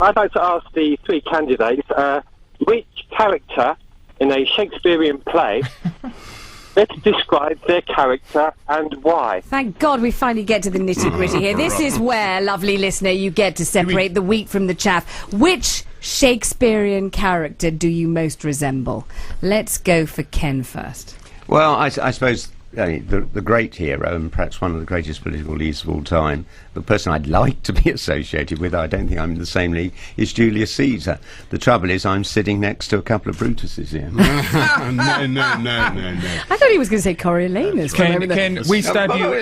I'd like to ask the three candidates, which character in a Shakespearean play best describes their character and why? Thank God we finally get to the nitty-gritty here. This is where, lovely listener, you get to separate the wheat from the chaff. Which Shakespearean character do you most resemble? Let's go for Ken first. Well, I suppose the great hero, and perhaps one of the greatest political leaders of all time, the person I'd like to be associated with, I don't think I'm in the same league, is Julius Caesar. The trouble is I'm sitting next to a couple of Brutuses here. No. I thought he was going to say Coriolanus. Ken, we stab you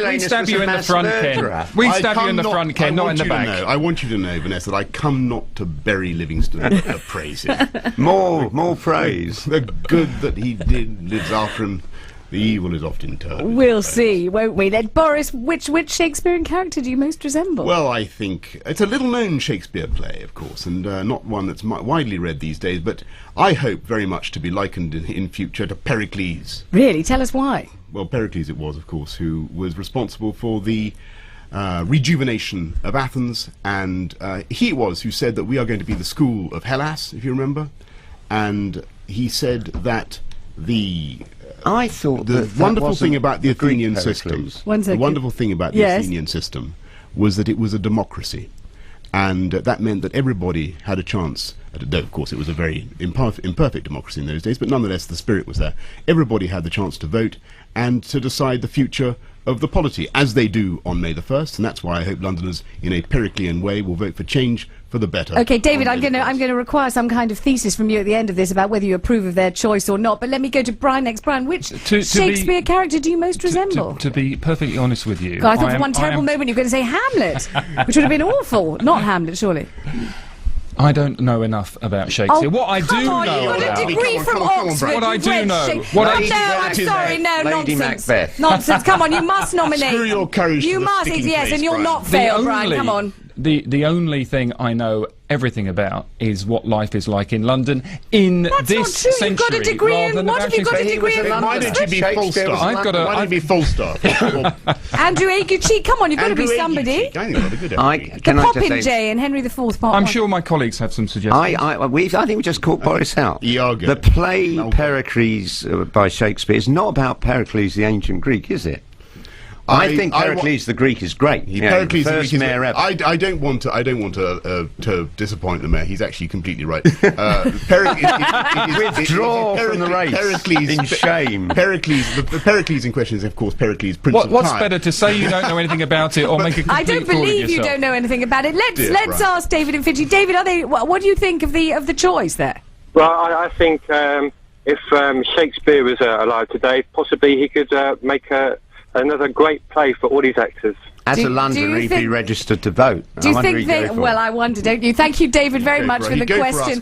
in the front, Ken. We stab you in the front, Ken, not in the back. I want you to know, Vanessa, that I come not to bury Livingston, praise him. More praise. The good that he did lives after him. The evil is often turned. We'll see, won't we? Then, Boris, which Shakespearean character do you most resemble? Well, I think it's a little-known Shakespeare play, of course, and not one that's widely read these days, but I hope very much to be likened in future to Pericles. Really? Tell us why. Well, Pericles it was, of course, who was responsible for the rejuvenation of Athens, and he it was who said that we are going to be the school of Hellas, if you remember, and he said that I thought the wonderful thing about the Athenian system. The wonderful thing about the Athenian system was that it was a democracy, and that meant that everybody had a chance. Though, of course, it was a very imperfect democracy in those days, but nonetheless, the spirit was there. Everybody had the chance to vote and to decide the future of the polity, as they do on May the 1st, and that's why I hope Londoners, in a Periclean way, will vote for change for the better. Okay, David, I'm going to require some kind of thesis from you at the end of this about whether you approve of their choice or not. But let me go to Brian next. Brian, which Shakespeare character do you most resemble? To be perfectly honest with you, God, I thought for one terrible moment you were going to say Hamlet, which would have been awful. Not Hamlet, surely. I don't know enough about Shakespeare. Oh, what I do know you got a degree from Oxford. What I do know. I'm sorry, no, Lady nonsense. Macbeth. Nonsense, come on, you must nominate. Screw your courage. You must, yes, and you'll not fail, Brian, come on. The only thing I know everything about is what life is like in London in this century. You've got a degree in what have you got a degree in? Why don't you be full stop? Why don't you be full stop? Andrew Aguchi, come on, you've got to be somebody. The Popinjay and Henry IV part. I'm sure my colleagues have some suggestions. I think we just caught Boris out. Iago. The play Pericles by Shakespeare is not about Pericles the ancient Greek, is it? I think Pericles the Greek is great. Pericles the first Greek mayor ever. I don't want to disappoint the mayor. He's actually completely right. Withdraw from the race. Pericles in shame. Pericles. The Pericles in question is, of course, Pericles, Prince of What's Tyre. better, to say you don't know anything about it, or make a complete I don't believe you don't know anything about it. Let's ask David and Fidji. David, what do you think of the choice there? Well, I think if Shakespeare was alive today, possibly he could make another great play for all these actors. As a Londoner, he'd be registered to vote. Do you think they... Well, I wonder, don't you? Thank you, David, very much for the question.